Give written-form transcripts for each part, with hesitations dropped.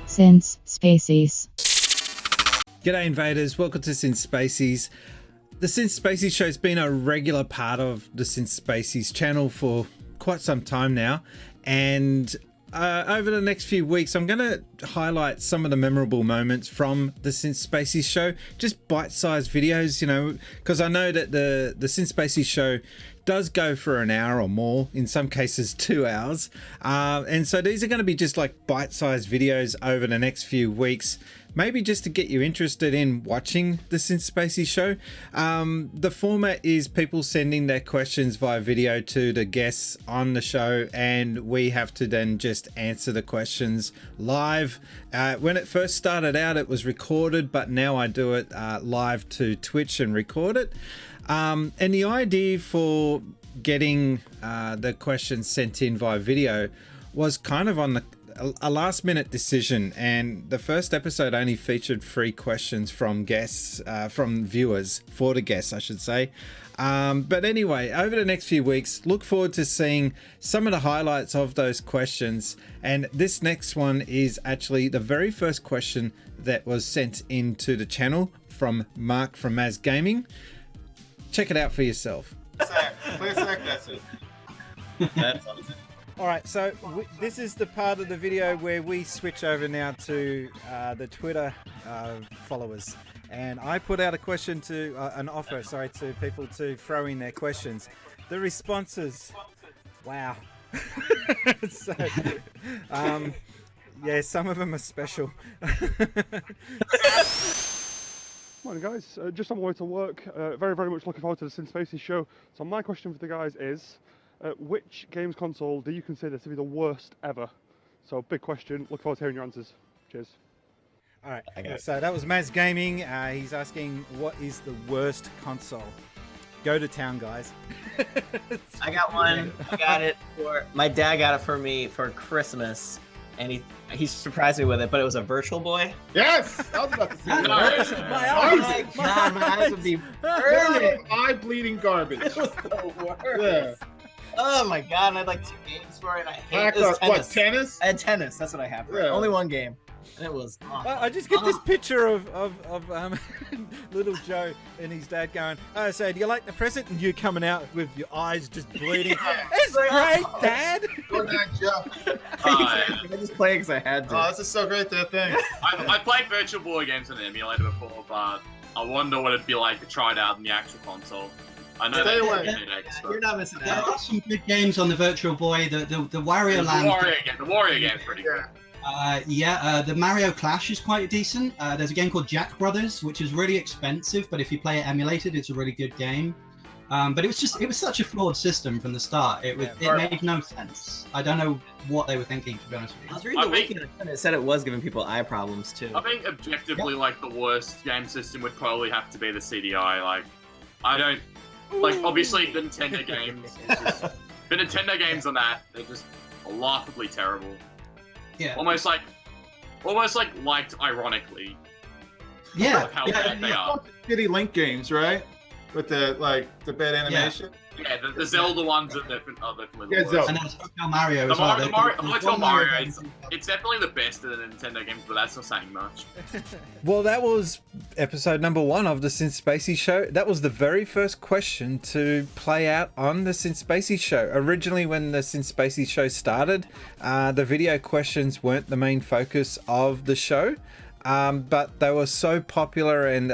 Since Spacies. G'day invaders, welcome to Since Spacies. The Since Spacies show has been a regular part of the Since Spacies channel for quite some time now, and over the next few weeks I'm going to highlight some of the memorable moments from the Since Spacies show, just bite-sized videos, you know, because I know that the Since Spacies show does go for an hour or more, in some cases 2 hours, and so these are going to be just like bite-sized videos over the next few weeks, maybe just to get you interested in watching the Since Spacies show. The format is people sending their questions via video to the guests on the show, and we have to then just answer the questions live. When it first started out, it was recorded, but now I do it live to Twitch and record it. And the idea for getting the questions sent in via video was kind of on a last minute decision, and the first episode only featured 3 questions from guests, from viewers, for the guests I should say. But anyway, over the next few weeks, look forward to seeing some of the highlights of those questions, and this next one is actually the very first question that was sent into the channel from Mark from Maz Gaming. Check it out for yourself. Play a sack, that's it. That's awesome. Alright, so this is the part of the video where we switch over now to the Twitter followers. And I put out a question to, an offer, sorry, to people to throw in their questions. The responses, wow. So, yeah, some of them are special. Morning guys, just on my way to work, very much looking forward to the Since Spacies show. So my question for the guys is, which games console do you consider to be the worst ever? So big question, look forward to hearing your answers. Cheers. Alright, so that was Maz Gaming. He's asking, what is the worst console? Go to town, guys. I got one, I got it my dad got it for me for Christmas. And he surprised me with it, but it was a Virtual Boy. Yes! I was about to say that. My eyes would be burning. Eye-bleeding garbage. It was the worst. Yeah. Oh my god, and I had like 2 games for it. I hate it. What, tennis? I had tennis, that's what I have. Yeah. Only 1 game. And it was awful. I just get this picture of little Joe and his dad going, oh, so do you like the present? And you coming out with your eyes just bleeding. It's great, Dad! Go back, Joe. I just played because I had to. Oh, this is so great, that thing. I played Virtual Boy games on an emulator before, but I wonder what it'd be like to try it out in the actual console. I know Stay away. You're not missing out. There are some good games on the Virtual Boy. The Wario Land. The Wario game's pretty good. The Mario Clash is quite decent. There's a game called Jack Brothers, which is really expensive, but if you play it emulated, it's a really good game. But it was such a flawed system from the start. It made no sense. I don't know what they were thinking, to be honest with you. I was reading the wiki and it said it was giving people eye problems too. I think objectively, like, the worst game system would probably have to be the CDI. Like, I don't like, obviously the Nintendo games. The Nintendo games on that, they're just laughably terrible. Yeah. Almost liked ironically. Yeah. Of how bad they are. Shitty Link games, right? With the bad animation. Yeah, the Zelda ones are definitely the worst. Zelda. And there's Hotel Mario The as well. Hotel Mario, it's definitely the best of the Nintendo games, but that's not saying much. Well, that was episode number 1 of the Since Spacies show. That was the very first question to play out on the Since Spacies show. Originally, when the Since Spacies show started, the video questions weren't the main focus of the show, but they were so popular and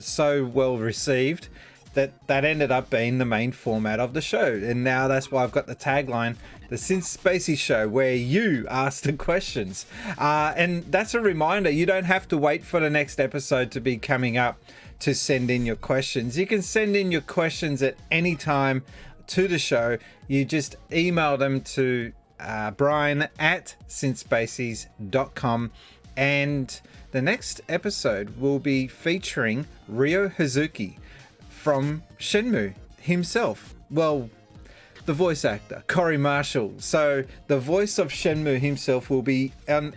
so well received that ended up being the main format of the show. And now that's why I've got the tagline, the Since Spacies Show, where you ask the questions. And that's a reminder, you don't have to wait for the next episode to be coming up to send in your questions. You can send in your questions at any time to the show. You just email them to brian@sincespacies.com, and the next episode will be featuring Ryo Hazuki from Shenmue himself. Well, the voice actor, Corey Marshall. So the voice of Shenmue himself will be on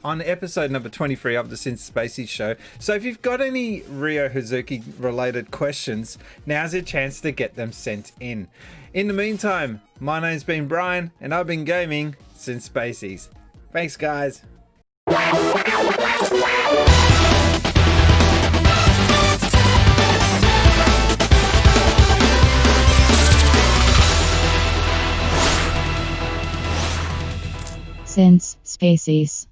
episode number 23 of the Since Spacies Show. So if you've got any Ryo Hazuki related questions, now's your chance to get them sent in. In the meantime, my name's been Brian, and I've been gaming since Spacies. Thanks, guys. Since Spacies.